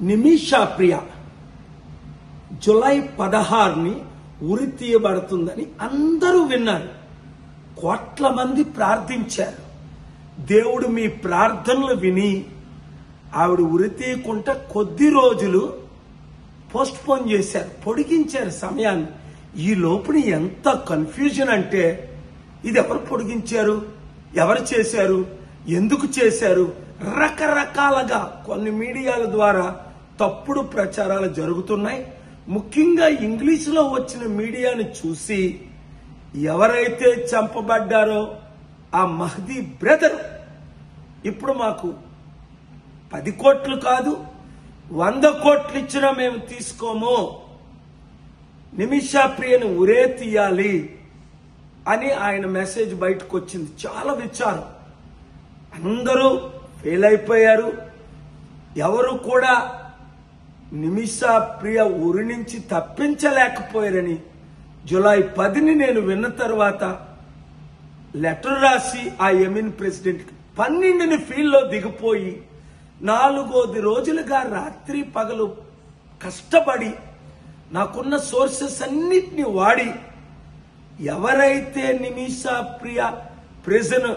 నిమిషా ప్రియ July 16ని ఉరి తీయబడుతుందని అందరూ విన్నారు. కోట్ల మంది ప్రార్థించారు. దేవుడు మీ ప్రార్థనలు విని ఆవిడ ఉరి తీయకుండా కొద్ది రోజులు పోస్ట్ పోన్ చేశారు, పొడిగించారు సమయాన్ని. ఈ లోపుని ఎంత కన్ఫ్యూజన్ అంటే ఇది ఎవరు పొడిగించారు, ఎవరు చేశారు, ఎందుకు చేశారు, రకరకాలుగా కొన్ని మీడియాల ద్వారా తప్పుడు ప్రచారాలు జరుగుతున్నాయి. ముఖ్యంగా ఇంగ్లీష్లో వచ్చిన మీడియాను చూసి ఎవరైతే చంపబడ్డారో ఆ మహదీ బ్రదర్ ఇప్పుడు మాకు 10 కోట్లు కాదు 100 కోట్లు ఇచ్చినా మేము తీసుకోము, నిమిషా ప్రియను ఉరే తీయాలి అని ఆయన మెసేజ్ బయటకు వచ్చింది. చాలా విచారం. అందరూ ఫెయిల్ అయిపోయారు. ఎవరు కూడా నిమిషా ప్రియ ఉరి నుంచి తప్పించలేకపోయారని జూలై 10ని నేను విన్న తర్వాత లెటర్ రాసి ఆ యెమెన్ ప్రెసిడెంట్ 12ని ఫీల్డ్లో దిగిపోయి 4 రోజులుగా రాత్రి పగలు కష్టపడి నాకున్న సోర్సెస్ అన్నిటిని వాడి ఎవరైతే నిమిషా ప్రియ ప్రిజన్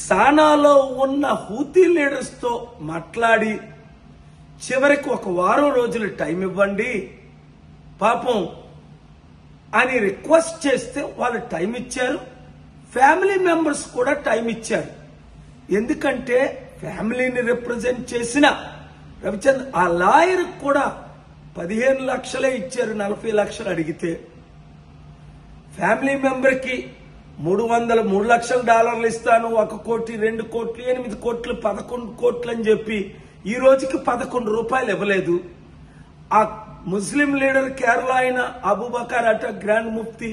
సానాలో ఉన్న హూతీ లీడర్స్ తో మాట్లాడి చివరికి 1 వారం రోజులు టైం ఇవ్వండి పాపం అని రిక్వెస్ట్ చేస్తే వాళ్ళు టైం ఇచ్చారు. ఫ్యామిలీ మెంబర్స్ కూడా టైం ఇచ్చారు. ఎందుకంటే ఫ్యామిలీని రిప్రజెంట్ చేసిన రవిచంద్ర ఆ లాయర్ కూడా 15 లక్షలే ఇచ్చారు. 40 లక్షలు అడిగితే ఫ్యామిలీ మెంబర్కి $3 లక్షల ఇస్తాను, 1 కోటి 2 కోట్లు 8 కోట్లు 11 కోట్లు అని చెప్పి ఈ రోజుకి 11 రూపాయలు ఇవ్వలేదు. ఆ ముస్లిం లీడర్ కేరళ ఆయన అబూబకర్ అట గ్రాండ్ ముఫ్తీ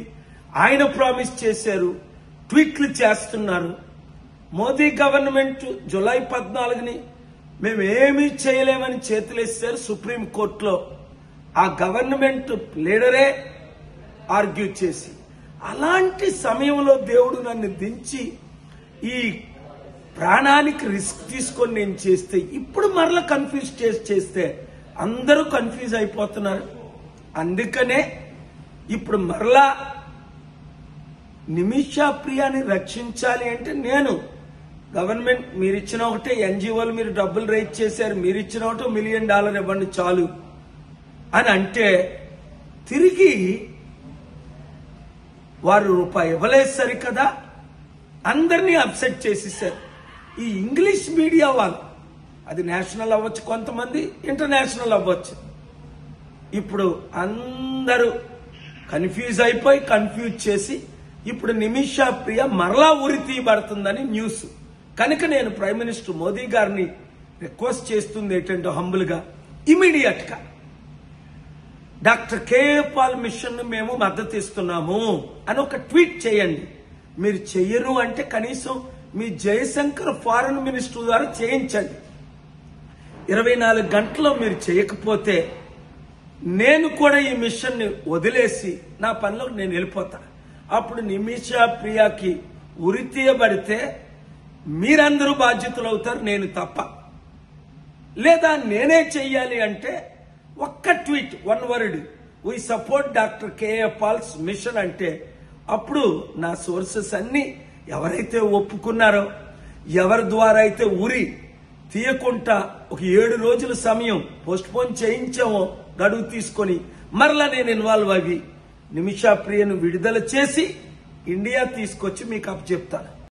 ఆయన ప్రామిస్ చేశారు, ట్వీట్లు చేస్తున్నారు. మోదీ గవర్నమెంట్ జూలై 14ని మేమేమీ చేయలేమని చేతులేశారు సుప్రీం కోర్టులో. ఆ గవర్నమెంట్ లీడరే ఆర్గ్యూ చేసి అలాంటి సమయంలో దేవుడు నన్ను దించి ఈ ప్రాణానికి రిస్క్ తీసుకొని నేను చేస్తే ఇప్పుడు మరలా కన్ఫ్యూజ్ చేస్తే అందరూ కన్ఫ్యూజ్ అయిపోతున్నారు. అందుకనే ఇప్పుడు మరలా నిమిషా ప్రియాని రక్షించాలి అంటే నేను గవర్నమెంట్ మీరు ఇచ్చిన ఒకటే, ఎన్జిఓలు మీరు డబ్బులు రైజ్ చేశారు, మీరు ఇచ్చిన ఒకటి $1 మిలియన్ ఇవ్వండి చాలు అని అంటే తిరిగి వారు రూపాయి ఇవ్వలేదు సరికదా, అందరినీ అప్సెట్ చేసేసారు. ఈ ఇంగ్లీష్ మీడియా వాళ్ళు అది నేషనల్ అవ్వచ్చు, కొంతమంది ఇంటర్నేషనల్ అవ్వచ్చు. ఇప్పుడు అందరూ కన్ఫ్యూజ్ అయిపోయి కన్ఫ్యూజ్ చేసి ఇప్పుడు నిమిషా ప్రియ మరలా ఉరి తీయబడుతుందని న్యూస్. కనుక నేను ప్రైమ్ మినిస్టర్ మోదీ గారిని రిక్వెస్ట్ చేస్తుంది ఏంటంటే హంబుల్గా ఇమీడియట్ గా డాక్టర్ కేఏ పాల్ మిషన్ ను మేము మద్దతు ఇస్తున్నాము అని ఒక ట్వీట్ చేయండి. మీరు చెయ్యరు అంటే కనీసం మీ జయశంకర్ ఫారెన్ మినిస్టర్ ద్వారా చేయించండి. 24 గంటల్లో మీరు చేయకపోతే నేను కూడా ఈ మిషన్ ని వదిలేసి నా పనిలోకి నేను వెళ్ళిపోతా. అప్పుడు నిమిషా ప్రియాకి ఉరి తీయబడితే మీరందరూ బాధ్యతలు అవుతారు, నేను తప్ప. లేదా నేనే చెయ్యాలి అంటే ఒక్క tweet 1 word we support doctor KA Paul's mission అంటే అప్పుడు నా సోర్సెస్ అన్ని ఎవరైతే ఒప్పుకున్నారో ఎవరి ద్వారా అయితే ఉరి తీయకుండా ఒక 7 రోజుల సమయం పోస్ట్ పోన్ చేయించామో గడువు తీసుకొని మరలా నేను ఇన్వాల్వ్ అవి నిమిషా ప్రియను విడుదల చేసి ఇండియా తీసుకొచ్చి మీకు అప్పచెప్తాను.